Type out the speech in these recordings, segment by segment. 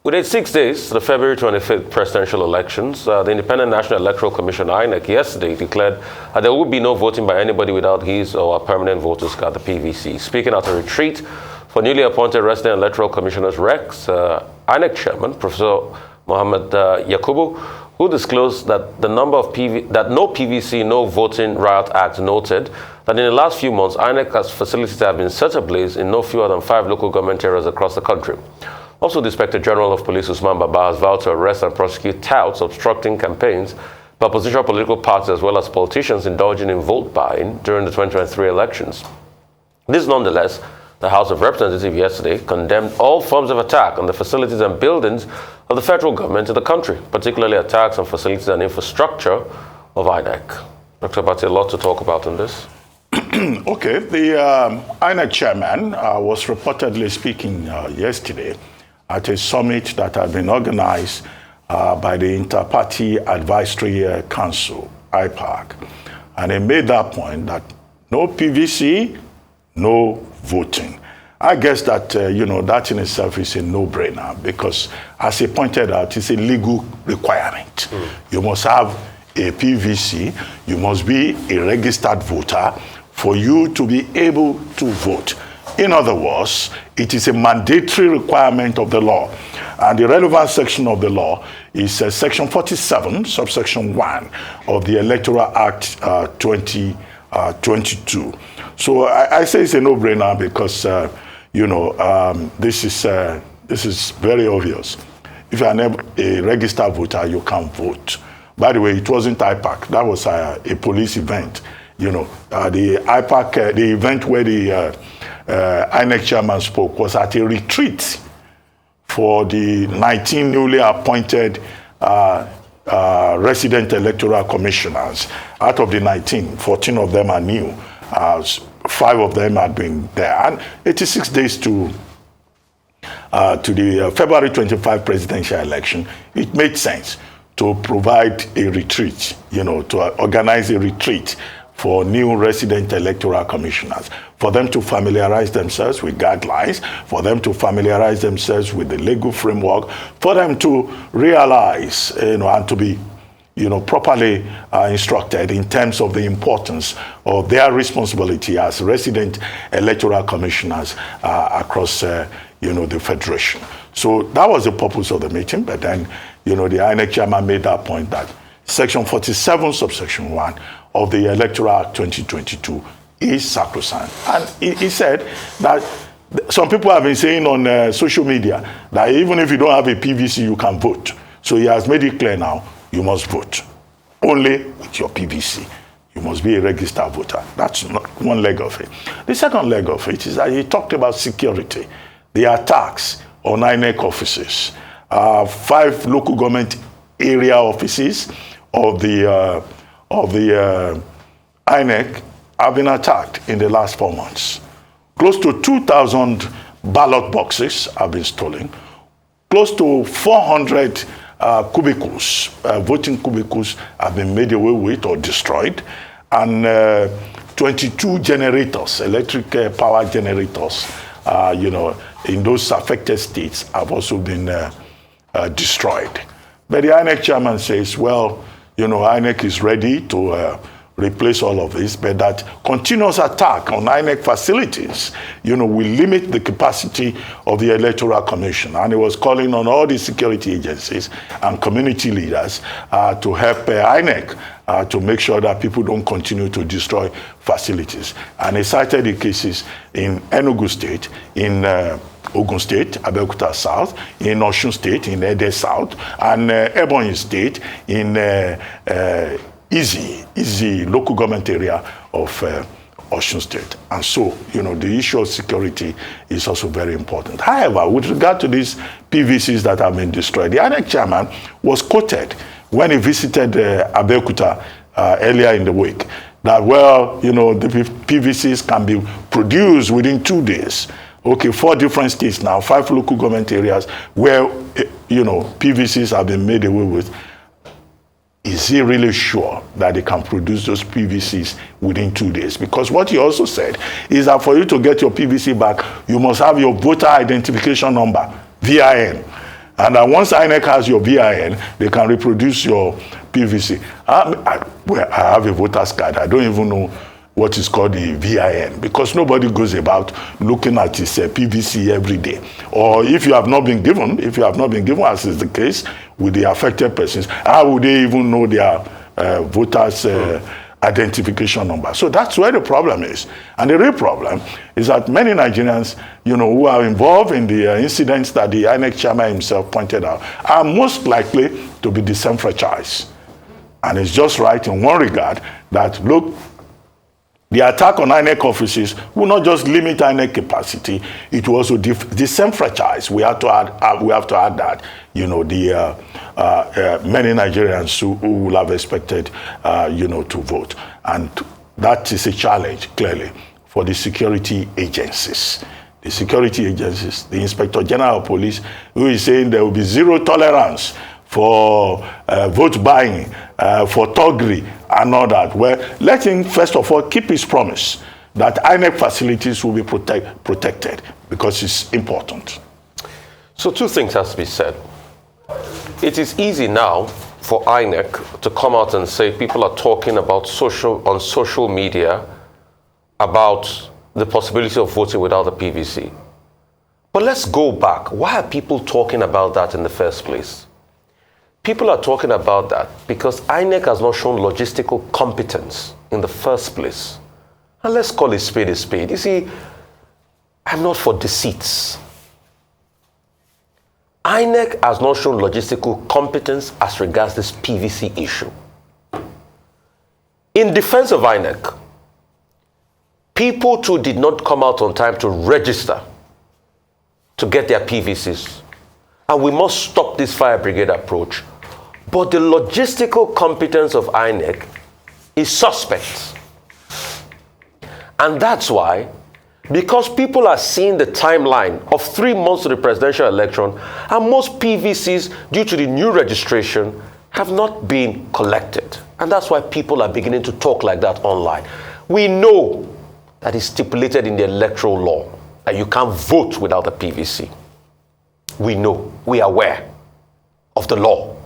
Within 6 days to the February 25th presidential elections, the Independent National Electoral Commission, INEC, yesterday declared there would be no voting by anybody without his or her permanent voters card, the PVC. Speaking at a retreat for newly appointed resident electoral commissioners, Rex, INEC chairman, Professor Mohammed Yakubu, who disclosed that the number of no PVC, no voting riot act noted that in the last few months, INEC's facilities have been set ablaze in no fewer than 5 local government areas across the country. Also, the Inspector General of Police, Usman Baba, has vowed to arrest and prosecute touts obstructing campaigns by opposition political parties as well as politicians indulging in vote buying during the 2023 elections. This, nonetheless, the House of Representatives yesterday condemned all forms of attack on the facilities and buildings of the federal government in the country, particularly attacks on facilities and infrastructure of INEC. Dr. Bati, a lot to talk about on this. Okay, the INEC chairman was reportedly speaking yesterday at a summit that had been organized by the Inter-Party Advisory Council, IPAC. And he made that point that no PVC, no voting. I guess that, that in itself is a no-brainer because, as he pointed out, it's a legal requirement. You must have a PVC, you must be a registered voter for you to be able to vote. In other words, it is a mandatory requirement of the law. And the relevant section of the law is Section 47, subsection 1 of the Electoral Act 2022. So I say it's a no-brainer because, this is very obvious. If you are a registered voter, you can't vote. By the way, it wasn't IPAC. That was a police event. The IPAC, the event where the INEC chairman spoke was at a retreat for the 19 newly appointed resident electoral commissioners. Out of the 19, 14 of them are new. 5 of them had been there. And 86 days to the February 25 presidential election, it made sense to provide a retreat, to organize a retreat for new resident electoral commissioners, for them to familiarize themselves with guidelines, for them to familiarize themselves with the legal framework, for them to realize, and to be, properly instructed in terms of the importance of their responsibility as resident electoral commissioners across, the Federation. So that was the purpose of the meeting, but then, the INEC chairman made that point that Section 47, subsection 1 of the Electoral Act 2022 is sacrosanct. And he said that some people have been saying on social media that even if you don't have a PVC, you can vote. So he has made it clear now, you must vote. Only with your PVC. You must be a registered voter. That's not one leg of it. The second leg of it is that he talked about security, the attacks on INEC offices. 5 local government area offices of the INEC have been attacked in the last 4 months. Close to 2,000 ballot boxes have been stolen. Close to 400 cubicles, voting cubicles, have been made away with or destroyed. And 22 generators, electric power generators, in those affected states have also been destroyed. But the INEC chairman says, well, INEC is ready to replace all of this, but that continuous attack on INEC facilities, will limit the capacity of the Electoral Commission. And he was calling on all the security agencies and community leaders to help INEC to make sure that people don't continue to destroy facilities. And he cited the cases in Enugu State, in Ogun State, Abeokuta South, in Osun State, in Ede South, and Ebonyi State, in Easy local government area of Osun State. And so, the issue of security is also very important. However, with regard to these PVCs that have been destroyed, the INEC chairman was quoted when he visited Abeokuta earlier in the week that, the PVCs can be produced within 2 days. Okay, 4 different states now, 5 local government areas where, PVCs have been made away with. Is he really sure that they can produce those PVCs within 2 days? Because what he also said is that for you to get your PVC back, you must have your voter identification number, VIN. And once INEC has your VIN, they can reproduce your PVC. I have a voter's card. I don't even know what is called the VIN, because nobody goes about looking at his PVC every day. Or if you have not been given, as is the case with the affected persons, how would they even know their voters' identification number? So that's where the problem is. And the real problem is that many Nigerians, who are involved in the incidents that the INEC chairman himself pointed out, are most likely to be disenfranchised. And it's just right in one regard that, look, the attack on INEC offices will not just limit INEC capacity; it will also disenfranchise. We have to add that many Nigerians who will have expected to vote, and that is a challenge clearly for the security agencies. The security agencies, the Inspector General of Police, who is saying there will be zero tolerance for vote buying, for thuggery and all that. Well, let him first of all keep his promise that INEC facilities will be protected, because it's important. So two things has to be said. It is easy now for INEC to come out and say people are talking about on social media about the possibility of voting without the PVC. But let's go back. Why are people talking about that in the first place? People are talking about that because INEC has not shown logistical competence in the first place. And let's call it spade a spade. You see, I'm not for deceits. INEC has not shown logistical competence as regards this PVC issue. In defense of INEC, people too did not come out on time to register to get their PVCs. And we must stop this fire brigade approach. But the logistical competence of INEC is suspect. And that's why, because people are seeing the timeline of 3 months to the presidential election, and most PVCs, due to the new registration, have not been collected. And that's why people are beginning to talk like that online. We know that it's stipulated in the electoral law that you can't vote without a PVC. We know, we are aware of the law.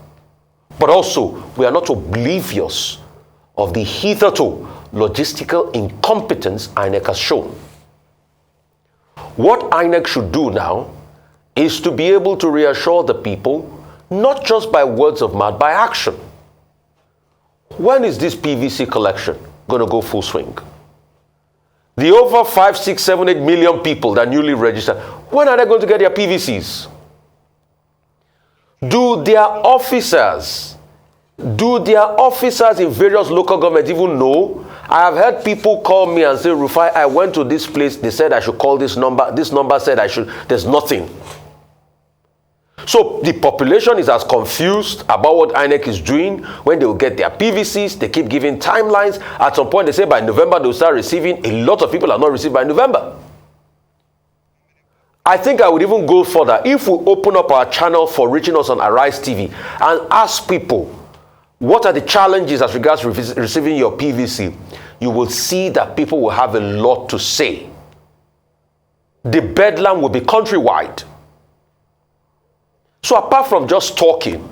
But also, we are not oblivious of the hitherto logistical incompetence INEC has shown. What INEC should do now is to be able to reassure the people, not just by words of mouth, by action. When is this PVC collection going to go full swing? The over 5, 6, 7, 8 million people that newly registered, when are they going to get their PVCs? Do their officers in various local governments even know? I have heard people call me and say, Rufai, I went to this place, they said I should call this number said I should, there's nothing. So the population is as confused about what INEC is doing when they will get their PVCs. They keep giving timelines. At some point they say by November they'll start receiving. A lot of people are not received by November. I think I would even go further. If we open up our channel for reaching us on Arise TV and ask people, what are the challenges as regards receiving your PVC? You will see that people will have a lot to say. The bedlam will be countrywide. So apart from just talking,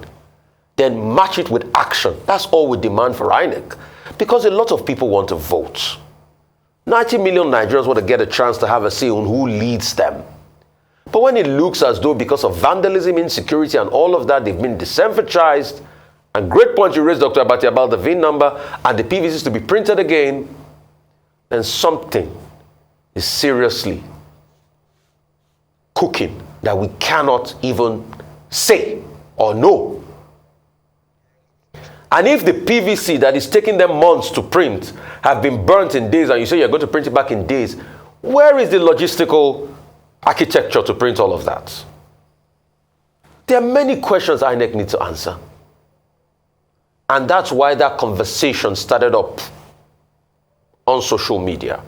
then match it with action. That's all we demand for INEC. Because a lot of people want to vote. 90 million Nigerians want to get a chance to have a say on who leads them. But when it looks as though because of vandalism, insecurity, and all of that, they've been disenfranchised, and great point you raised, Dr. Abati, about the VIN number and the PVCs to be printed again, then something is seriously cooking that we cannot even say or know. And if the PVC that is taking them months to print have been burnt in days, and you say you're going to print it back in days, where is the logistical architecture to print all of that? There are many questions INEC needs to answer. And that's why that conversation started up on social media.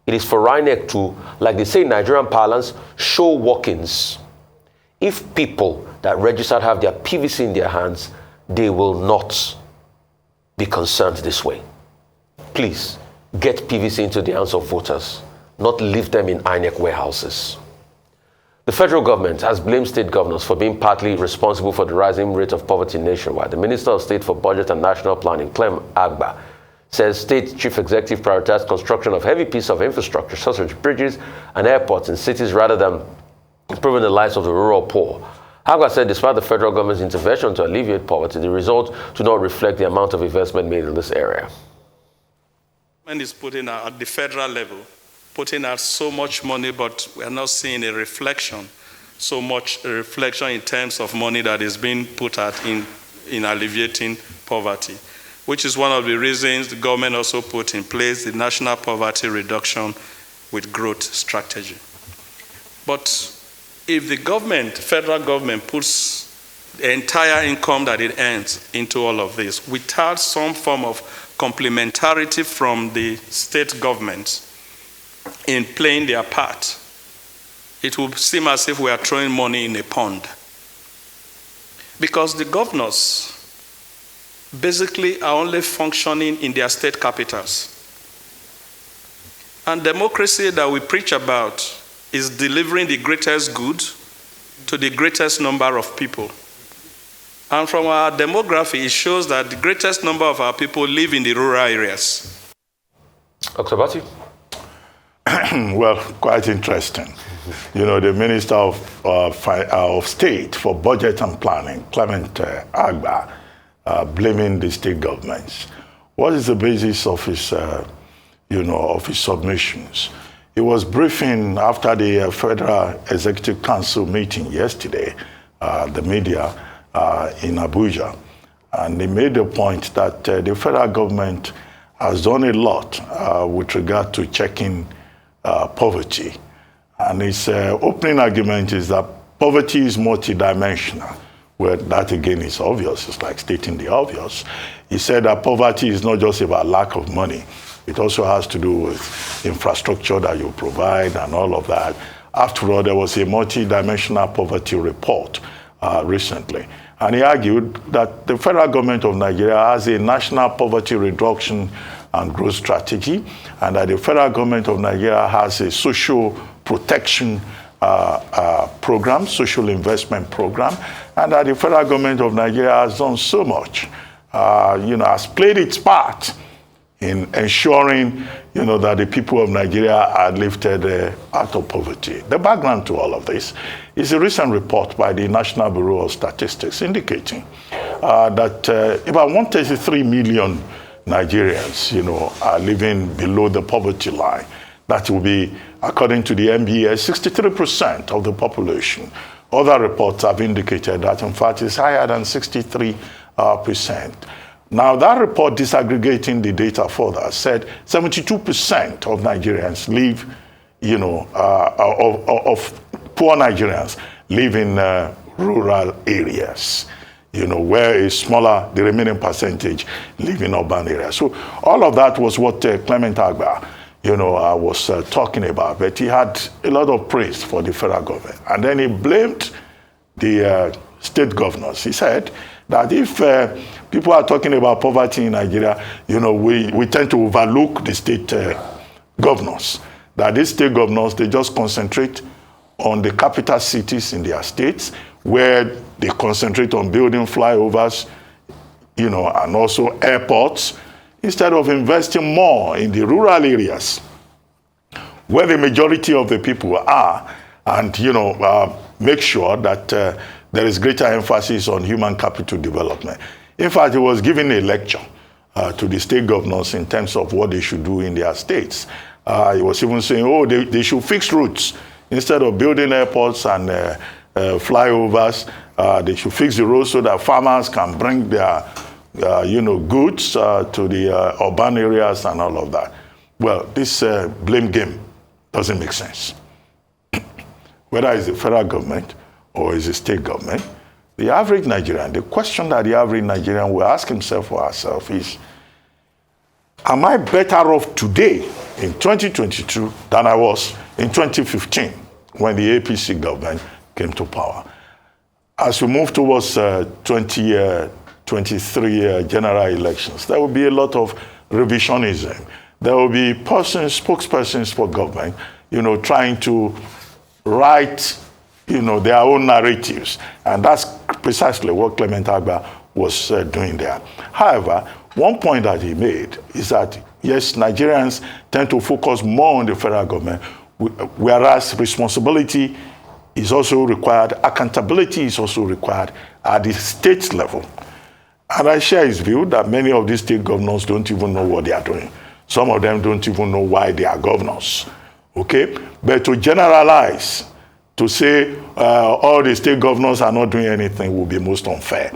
It is for INEC to, like they say in Nigerian parlance, show walk-ins. If people that registered have their PVC in their hands, they will not be concerned this way. Please, get PVC into the hands of voters, not leave them in INEC warehouses. The federal government has blamed state governors for being partly responsible for the rising rate of poverty nationwide. The Minister of State for Budget and National Planning, Clem Agba, says state chief executive prioritized construction of heavy pieces of infrastructure such as bridges and airports in cities rather than improving the lives of the rural poor. Agba said despite the federal government's intervention to alleviate poverty, the results do not reflect the amount of investment made in this area. Is putting out at the federal level, putting out so much money, but we are not seeing a reflection, so much a reflection in terms of money that is being put out in alleviating poverty, which is one of the reasons the government also put in place the National Poverty Reduction with Growth Strategy. But if the government, federal government, puts the entire income that it earns into all of this without some form of complementarity from the state governments in playing their part, it will seem as if we are throwing money in a pond. Because the governors basically are only functioning in their state capitals. And democracy that we preach about is delivering the greatest good to the greatest number of people. And from our demography, it shows that the greatest number of our people live in the rural areas. Dr. Bati? Well, quite interesting. You know, the Minister of State for Budget and Planning, Clement Agba, blaming the state governments. What is the basis of his, of his submissions? He was briefing after the Federal Executive Council meeting yesterday, the media in Abuja, and he made the point that the federal government has done a lot with regard to checking poverty. And his opening argument is that poverty is multidimensional. Well, that again is obvious. It's like stating the obvious. He said that poverty is not just about lack of money. It also has to do with infrastructure that you provide and all of that. After all, there was a multidimensional poverty report recently. And he argued that the federal government of Nigeria has a national poverty reduction and growth strategy, and that the federal government of Nigeria has a social protection program, social investment program, and that the federal government of Nigeria has done so much, has played its part in ensuring, that the people of Nigeria are lifted out of poverty. The background to all of this is a recent report by the National Bureau of Statistics indicating that about 133 million Nigerians, are living below the poverty line. That will be, according to the NBA, 63% of the population. Other reports have indicated that, in fact, it's higher than 63%. Now, that report, disaggregating the data further, said 72% of Nigerians live, of poor Nigerians live in rural areas, where a smaller, the remaining percentage live in urban areas. So all of that was what Clement Agba, was talking about. But he had a lot of praise for the federal government. And then he blamed the state governors. He said that if people are talking about poverty in Nigeria, we tend to overlook the state governors. That these state governors, they just concentrate on the capital cities in their states, where they concentrate on building flyovers, and also airports, instead of investing more in the rural areas, where the majority of the people are, and, make sure that there is greater emphasis on human capital development. In fact, he was giving a lecture to the state governors in terms of what they should do in their states. He was even saying, they should fix routes. Instead of building airports and flyovers, they should fix the roads so that farmers can bring their, goods to the urban areas and all of that. Well, this blame game doesn't make sense. Whether it's the federal government or it's the state government, the average Nigerian, the question that the average Nigerian will ask himself or herself is, am I better off today in 2022 than I was in 2015 when the APC government came to power? As we move towards 2023 general elections, there will be a lot of revisionism. There will be spokespersons for government, trying to right their own narratives. And that's precisely what Clement Agba was doing there. However, one point that he made is that, yes, Nigerians tend to focus more on the federal government, whereas responsibility is also required, accountability is also required at the state level. And I share his view that many of these state governors don't even know what they are doing. Some of them don't even know why they are governors, okay? But to generalize, to say all the state governors are not doing anything will be most unfair,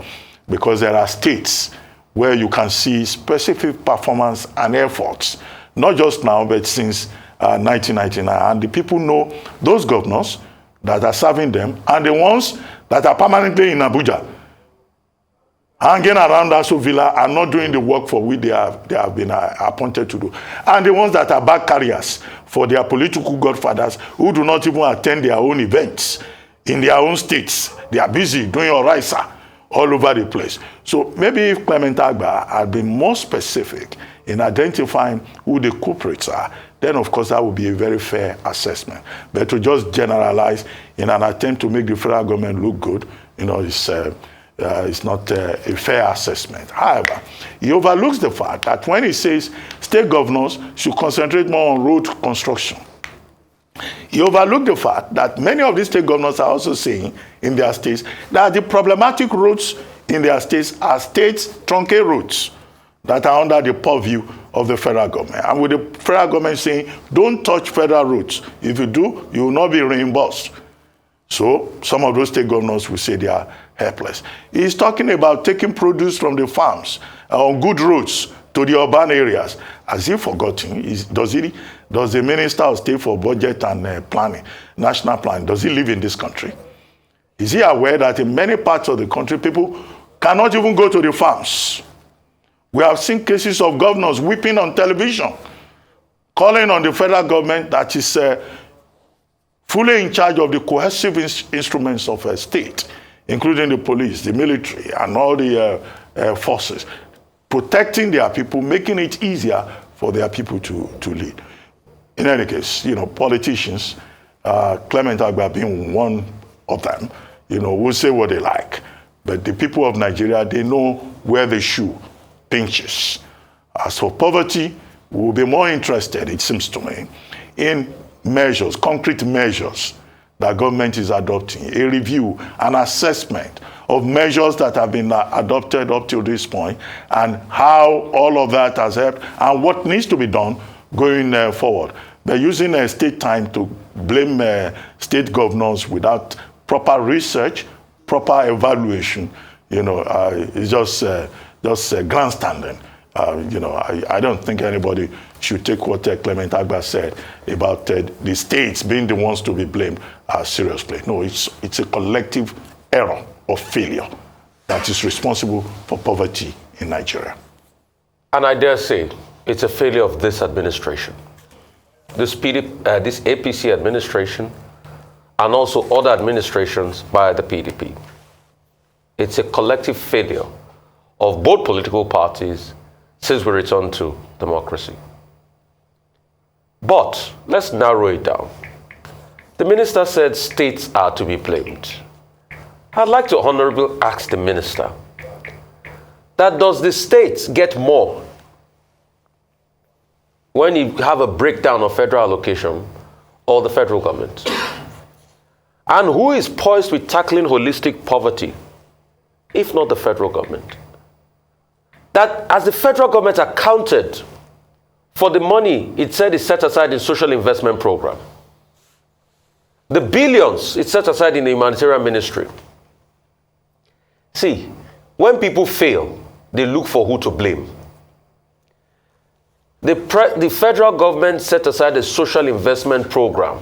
because there are states where you can see specific performance and efforts, not just now, but since 1999. And the people know those governors that are serving them and the ones that are permanently in Abuja, hanging around Aso Villa and not doing the work for which they have been appointed to do. And the ones that are bag carriers for their political godfathers who do not even attend their own events in their own states. They are busy doing Oraisa all over the place. So maybe if Clement Agba had been more specific in identifying who the culprits are, then of course that would be a very fair assessment. But to just generalize in an attempt to make the federal government look good, it's not a fair assessment. However, he overlooks the fact that when he says state governors should concentrate more on road construction, he overlooked the fact that many of these state governors are also saying in their states that the problematic roads in their states are state truncated roads that are under the purview of the federal government. And with the federal government saying, don't touch federal roads. If you do, you will not be reimbursed. So some of those state governors will say they are helpless. He's talking about taking produce from the farms on good roads to the urban areas. Has he forgotten? Does the Minister of State for Budget and Planning, National Planning, does he live in this country? Is he aware that in many parts of the country, people cannot even go to the farms? We have seen cases of governors weeping on television, calling on the federal government that is fully in charge of the cohesive instruments of a state, including the police, the military, and all the forces, protecting their people, making it easier for their people to lead. In any case, politicians, Clement Agba being one of them, will say what they like. But the people of Nigeria, they know where the shoe pinches. As for poverty, we will be more interested, it seems to me, in measures, concrete measures that government is adopting, a review, an assessment of measures that have been adopted up to this point, and how all of that has helped, and what needs to be done going forward. But using state time to blame state governors without proper research, proper evaluation, it's just grandstanding. I don't think anybody should take what Clement Agba said about the states being the ones to be blamed seriously. No, it's a collective error or failure that is responsible for poverty in Nigeria. And I dare say it's a failure of this administration, this APC administration, and also other administrations by the PDP. It's a collective failure of both political parties since we returned to democracy. But let's narrow it down. The minister said states are to be blamed. I'd like to honorably ask the minister, that does the states get more when you have a breakdown of federal allocation or the federal government? And who is poised with tackling holistic poverty, if not the federal government? That as the federal government accounted for the money it said is set aside in social investment program, the billions it set aside in the humanitarian ministry. See, when people fail, they look for who to blame. The federal government set aside a social investment program.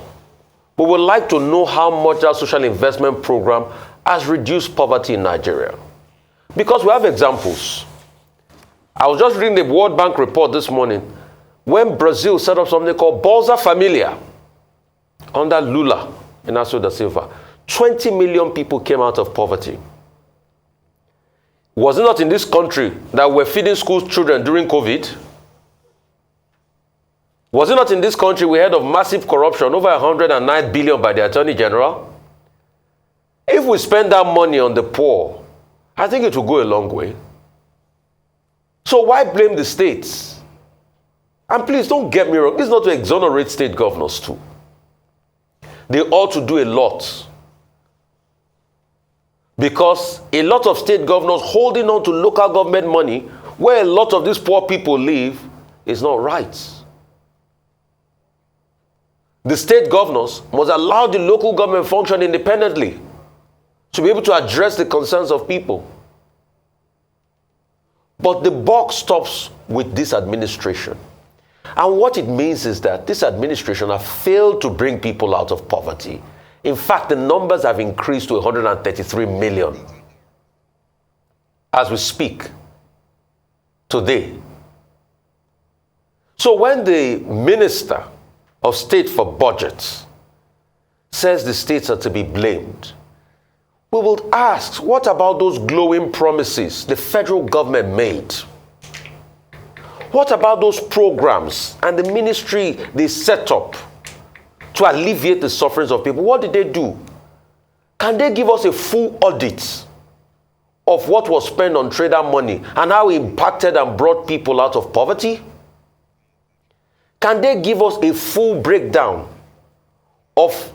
We would like to know how much that social investment program has reduced poverty in Nigeria. Because we have examples. I was just reading the World Bank report this morning when Brazil set up something called Bolsa Familia under Lula Inácio da Silva. 20 million people came out of poverty. Was it not in this country that we're feeding school children during COVID? Was it not in this country we heard of massive corruption, over 109 billion by the Attorney General? If we spend that money on the poor, I think it will go a long way. So why blame the states? And please don't get me wrong, this is not to exonerate state governors too. They ought to do a lot. Because a lot of state governors holding on to local government money where a lot of these poor people live is not right. The state governors must allow the local government function independently to be able to address the concerns of people. But the buck stops with this administration. And what it means is that this administration has failed to bring people out of poverty. In fact, the numbers have increased to 133 million as we speak today. So when the Minister of State for Budgets says the states are to be blamed, we will ask, what about those glowing promises the federal government made? What about those programs and the ministry they set up to alleviate the sufferings of people? What did they do? Can they give us a full audit of what was spent on trader money and how it impacted and brought people out of poverty? Can they give us a full breakdown of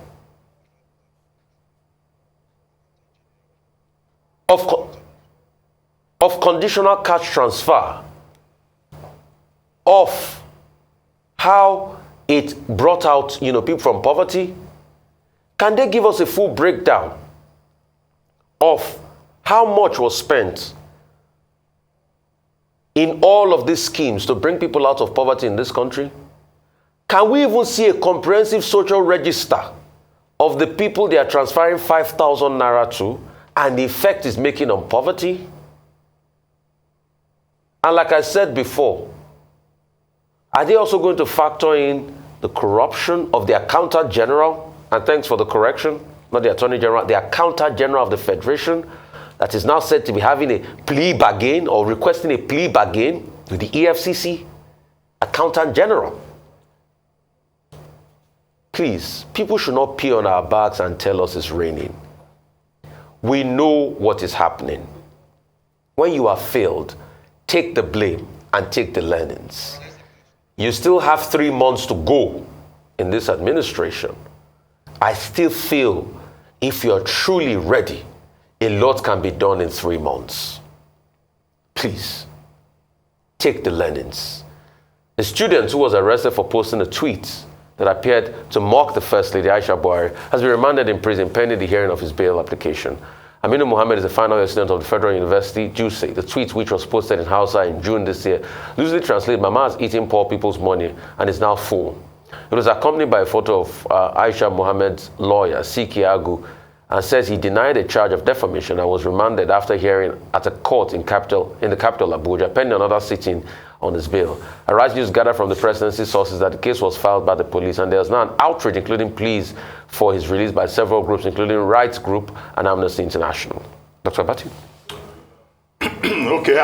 conditional cash transfer, of how it brought out, people from poverty? Can they give us a full breakdown of how much was spent in all of these schemes to bring people out of poverty in this country? Can we even see a comprehensive social register of the people they are transferring 5,000 naira to and the effect is making on poverty? And like I said before, are they also going to factor in the corruption of the Accountant General? And thanks for the correction, not the Attorney General, the Accountant General of the Federation, that is now said to be having a plea bargain or requesting a plea bargain with the EFCC. Accountant General. Please, people should not pee on our backs and tell us it's raining. We know what is happening. When you have failed, take the blame and take the learnings. You still have 3 months to go in this administration. I still feel if you're truly ready, a lot can be done in 3 months. Please, take the learnings. A student who was arrested for posting a tweet that appeared to mock the First Lady, Aisha Buhari, has been remanded in prison pending the hearing of his bail application. Aminu Mohammed is a final year student of the Federal University, Juse. The tweet, which was posted in Hausa in June this year, loosely translated, Mama has eaten poor people's money and is now full. It was accompanied by a photo of Aisha Mohammed's lawyer, Siki Agu, and says he denied a charge of defamation and was remanded after hearing at a court in the capital Abuja, pending another sitting on his bail. Arise News gathered from the presidency sources that the case was filed by the police, and there is now an outrage, including pleas for his release by several groups, including Rights Group and Amnesty International. Dr. Abati? Okay,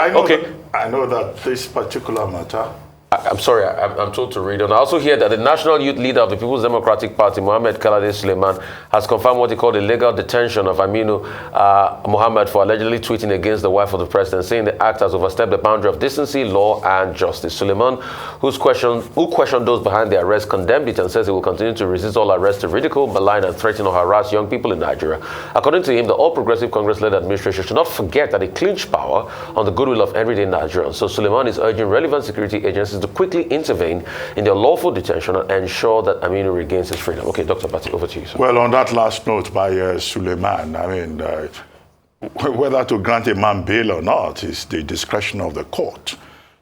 I know that this particular matter. I'm sorry, I'm told to read on. I also hear that the national youth leader of the People's Democratic Party, Mohammed Kalade Suleiman, has confirmed what he called a legal detention of Aminu Mohammed for allegedly tweeting against the wife of the president, saying the act has overstepped the boundary of decency, law, and justice. Suleiman, who questioned those behind the arrest, condemned it and says he will continue to resist all arrests to ridicule, malign, and threaten or harass young people in Nigeria. According to him, the All Progressive Congress-led administration should not forget that it clinched power on the goodwill of everyday Nigerians. So Suleiman is urging relevant security agencies to quickly intervene in their lawful detention and ensure that Aminu regains his freedom. Okay, Dr. Bati, over to you, sir. Well, on that last note by Suleiman, whether to grant a man bail or not is the discretion of the court.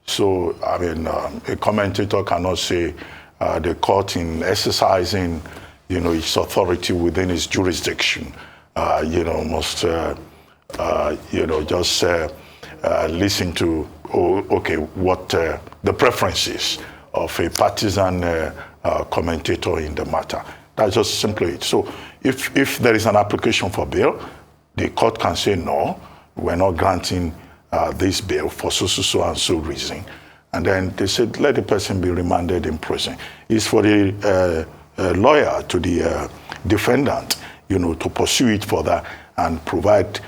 So, a commentator cannot say the court in exercising, its authority within its jurisdiction, must, just listen to, what the preferences of a partisan commentator in the matter. That's just simply it. So if there is an application for bail, the court can say, no, we're not granting this bail for so and so reason. And then they said, let the person be remanded in prison. It's for the lawyer to the defendant, to pursue it further and provide,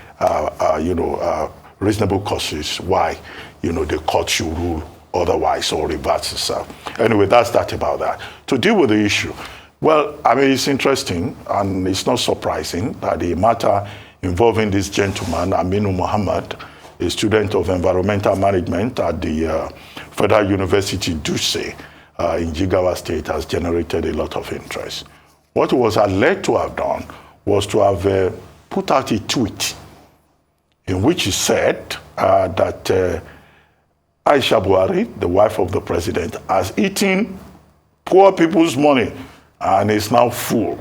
reasonable causes why, the court should rule otherwise or reverse itself. Anyway, that's that about that. To deal with the issue, well, I mean, it's interesting and it's not surprising that the matter involving this gentleman, Aminu Muhammad, a student of environmental management at the Federal University Duse in Jigawa State, has generated a lot of interest. What he was alleged to have done was to have put out a tweet in which he said that Aisha Buhari, the wife of the president, has eaten poor people's money and is now full.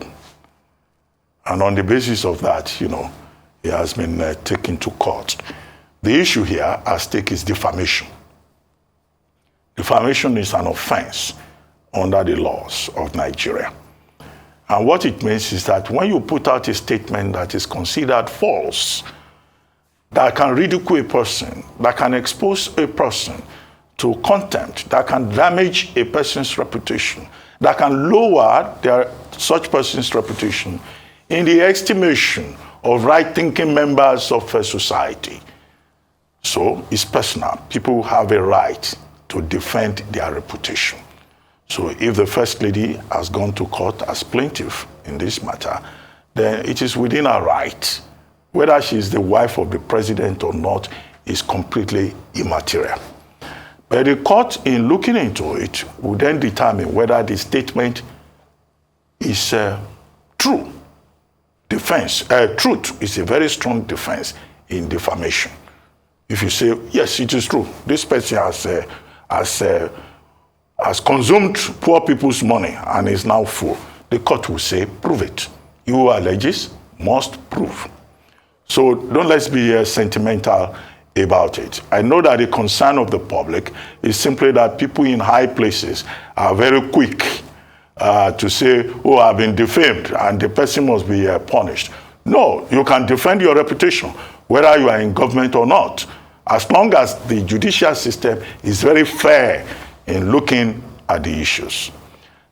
And on the basis of that, he has been taken to court. The issue here at stake is defamation. Defamation is an offense under the laws of Nigeria. And what it means is that when you put out a statement that is considered false, that can ridicule a person, that can expose a person to contempt, that can damage a person's reputation, that can lower such person's reputation in the estimation of right-thinking members of a society. So it's personal. People have a right to defend their reputation. So if the First Lady has gone to court as plaintiff in this matter, then it is within her right. Whether she is the wife of the president or not is completely immaterial. But the court, in looking into it, will then determine whether the statement is true. Truth is a very strong defense in defamation. If you say, yes, it is true, this person has consumed poor people's money and is now full, the court will say, prove it. You who alleges must prove. So don't let's be sentimental about it. I know that the concern of the public is simply that people in high places are very quick to say, oh, I've been defamed and the person must be punished. No, you can defend your reputation, whether you are in government or not, as long as the judicial system is very fair in looking at the issues.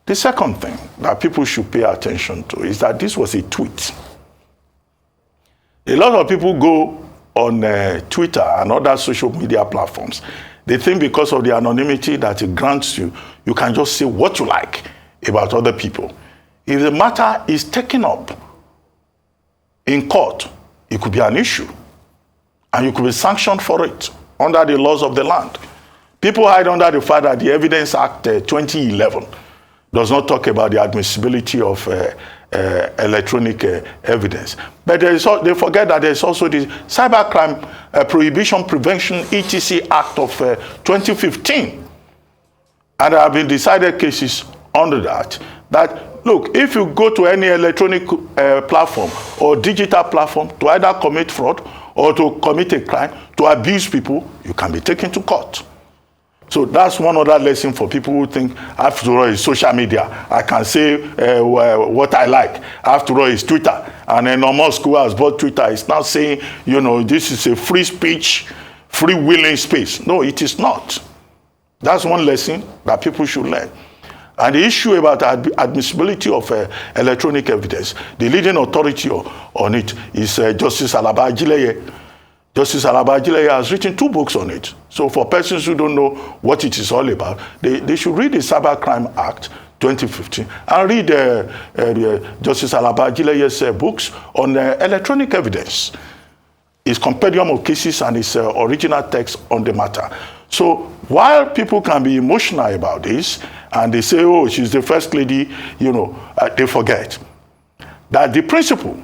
The second thing that people should pay attention to is that this was a tweet. A lot of people go on Twitter and other social media platforms. They think because of the anonymity that it grants you, you can just say what you like about other people. If the matter is taken up in court, it could be an issue. And you could be sanctioned for it under the laws of the land. People hide under the fact that the Evidence Act 2011 does not talk about the admissibility of electronic evidence. But they forget that there's also the Cybercrime Prohibition Prevention etc. Act of 2015. And there have been decided cases under that look, if you go to any electronic platform or digital platform to either commit fraud or to commit a crime, to abuse people, you can be taken to court. So that's one other lesson for people who think, after all, it's social media. I can say what I like. After all, it's Twitter. And Elon Musk, who has bought Twitter, is now saying, this is a free speech, free-willing space. No, it is not. That's one lesson that people should learn. And the issue about admissibility of electronic evidence, the leading authority on it is Justice Alaba Ajileye. Justice Alaba Ajileye has written 2 books on it. So for persons who don't know what it is all about, they should read the Cybercrime Act 2015 and read Justice Alaba Ajileye's books on electronic evidence, his compendium of cases and his original text on the matter. So while people can be emotional about this, and they say, oh, she's the First Lady, they forget that the principle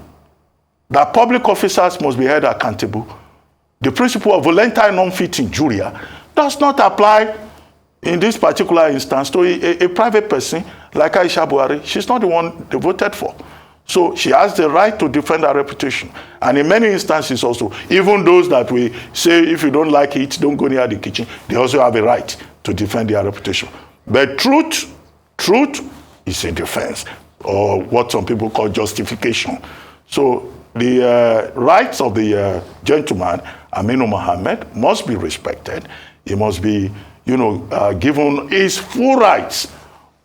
that public officers must be held accountable, the principle of voluntary non-fit injuria, does not apply in this particular instance to a private person like Aisha Buhari. She's not the one they voted for. So she has the right to defend her reputation. And in many instances also, even those that we say, if you don't like it, don't go near the kitchen, they also have a right to defend their reputation. But truth is a defense, or what some people call justification. So the rights of the gentleman, Aminu Mohammed, must be respected. He must be, given his full rights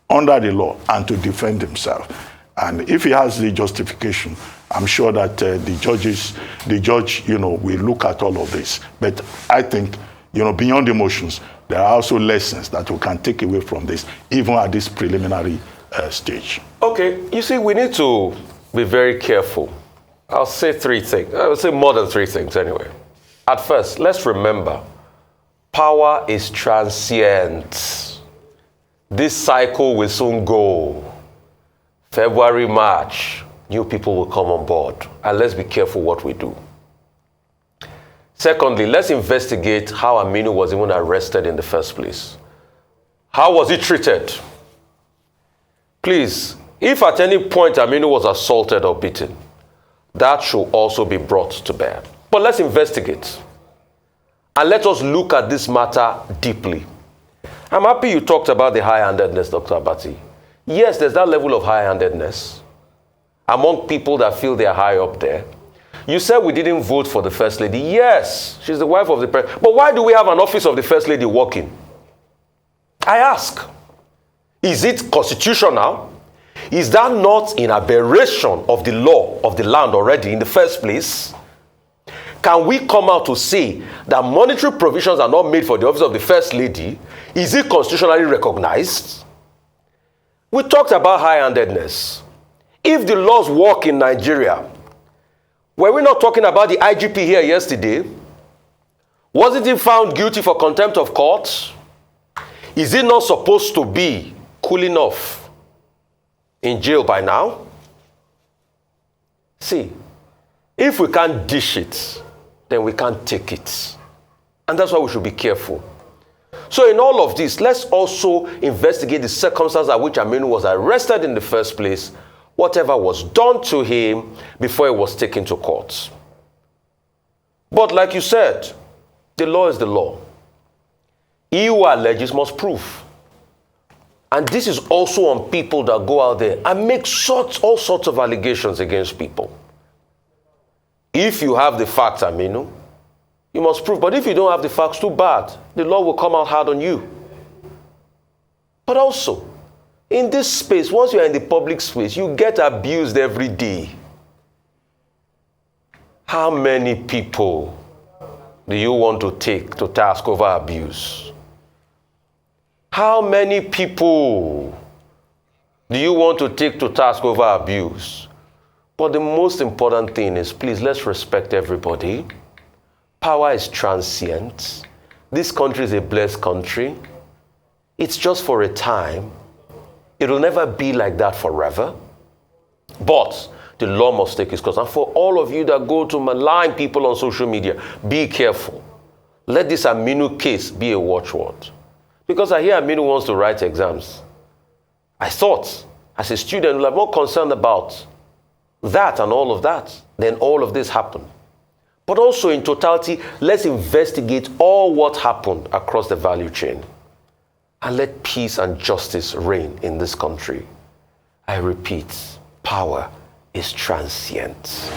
under the law and to defend himself. And if he has the justification, I'm sure that the judge, will look at all of this. But I think, beyond emotions, there are also lessons that we can take away from this, even at this preliminary stage. Okay, you see, we need to be very careful. I'll say three things. I would say more than three things anyway. At first, let's remember, power is transient. This cycle will soon go. February, March, new people will come on board. And let's be careful what we do. Secondly, let's investigate how Aminu was even arrested in the first place. How was he treated? Please, if at any point Aminu was assaulted or beaten, that should also be brought to bear. But let's investigate. And let us look at this matter deeply. I'm happy you talked about the high-handedness, Dr. Abati. Yes, there's that level of high-handedness among people that feel they're high up there. You said we didn't vote for the First Lady. Yes, she's the wife of the president. But why do we have an office of the First Lady working? I ask. Is it constitutional? Is that not an aberration of the law of the land already in the first place? Can we come out to say that monetary provisions are not made for the office of the First Lady? Is it constitutionally recognized? We talked about high-handedness. If the laws work in Nigeria, were we not talking about the IGP here yesterday? Wasn't he found guilty for contempt of court? Is he not supposed to be cooling off in jail by now? See, if we can't dish it, then we can't take it. And that's why we should be careful. So in all of this, let's also investigate the circumstances at which Aminu was arrested in the first place, whatever was done to him before he was taken to court. But like you said, the law is the law. He who alleges must prove. And this is also on people that go out there and make all sorts of allegations against people. If you have the facts, Aminu, you must prove. But if you don't have the facts, too bad. The law will come out hard on you. But also, in this space, once you're in the public space, you get abused every day. How many people do you want to take to task over abuse? How many people do you want to take to task over abuse? But the most important thing is, please, let's respect everybody. Power is transient. This country is a blessed country. It's just for a time. It will never be like that forever. But the law must take its course. And for all of you that go to malign people on social media, be careful. Let this Aminu case be a watchword. Because I hear Aminu wants to write exams. I thought, as a student, I'm more concerned about that and all of that than all of this happened. But also in totality, let's investigate all what happened across the value chain. And let peace and justice reign in this country. I repeat, power is transient.